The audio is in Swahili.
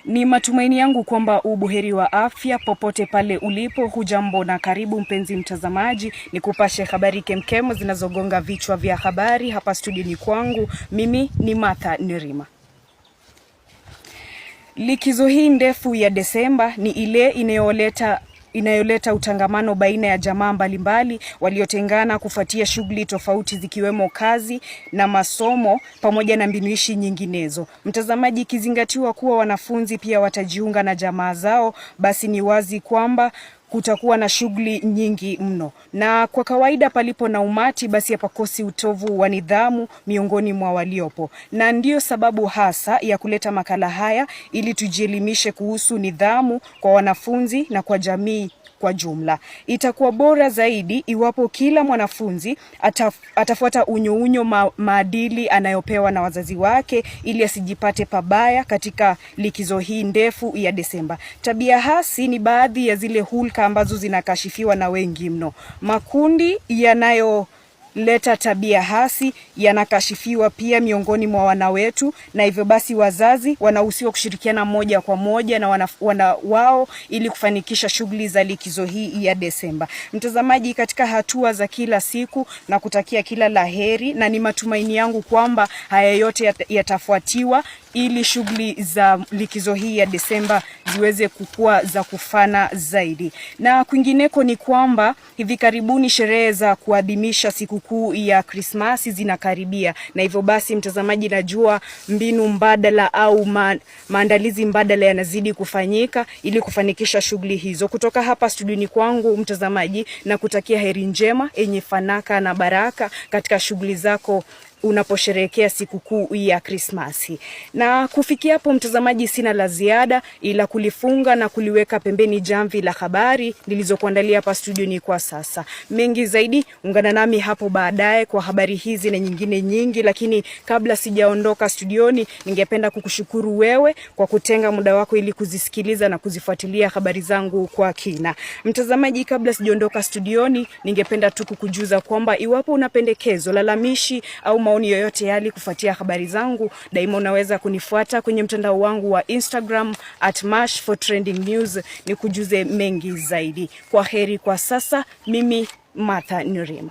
Ni matumaini yangu kwamba ubuheri wa afya popote pale ulipo. Hujambo na karibu mpenzi mtazamaji, ni kupashe habari kemkemo zinazogonga vichwa vya habari hapa studioni kwangu. Mimi ni Martha Nirima. Likizo hii ndefu ya Desemba ni ile inayoleta utangamano baina ya jamaa mbalimbali waliotengana kufuatia shughuli tofauti zikiwemo kazi na masomo pamoja na mbinuishi nyinginezo. Mtazamaji, ikizingatiwa kuwa wanafunzi pia watajiunga na jamaa zao, basi ni wazi kwamba kutakuwa na shughuli nyingi mno. Na kwa kawaida palipo na umati basi hapakosi utovu wa nidhamu miongoni mwa waliopo. Na ndiyo sababu hasa ya kuleta makala haya ili tujielimishe kuhusu nidhamu kwa wanafunzi na kwa jamii kwa jumla. Itakuwa bora zaidi iwapo kila mwanafunzi atafuata unyo maadili anayopewa na wazazi wake ili asijipate pabaya katika likizo hii ndefu ya Desemba. Tabia hasi ni baadhi ya zile hulka ambazo zinakashifiwa na wengi mno. Makundi yanayoleta tabia hasi yanakashifiwa pia miongoni mwa wana wetu, na hivyo basi wazazi wanahusiwa kushirikiana moja kwa moja na wana wao ili kufanikisha shughuli za likizo hii ya Desemba. Mtazamaji, katika hatua za kila siku na kutakia kila laheri, na ni matumaini yangu kwamba haya yote yatafuatiwa ili shughuli za likizo hii ya Desemba ziweze kukua za kufana zaidi. Na kwingineko ni kwamba hivi karibuni sherehe za kuadhimisha sikukuu ya Krismasi zinakaribia, na hivyo basi mtazamaji, najua mbinu mbadala au maandalizi mbadala yanazidi kufanyika ili kufanikisha shughuli hizo. Kutoka hapa studioni kwangu mtazamaji, na kutakia heri njema yenye fanaka na baraka katika shughuli zako unaposherehekea sikukuu ya Krismasi. Na kufikia hapo mtazamaji, sina la ziada ila kulifunga na kuliweka pembeni jamvi la habari nilizokuandalia hapa studioni kwa sasa. Mengi zaidi ungana nami hapo baadaye kwa habari hizi na nyingine nyingi, lakini kabla sijaondoka studioni, ningependa kukushukuru wewe kwa kutenga muda wako ili kuzisikiliza na kuzifuatilia habari zangu kwa kina. Mtazamaji, kabla sijaondoka studioni, ningependa tu kukujuza kwamba iwapo una pendekezo, lalamishi au maoni yoyote yali kufuatia habari zangu, daima unaweza kunifuata kwenye mtandao wangu wa Instagram @mash4trendingnews ni kujuze mengi zaidi. Kwa heri kwa sasa, mimi Martha Nirima.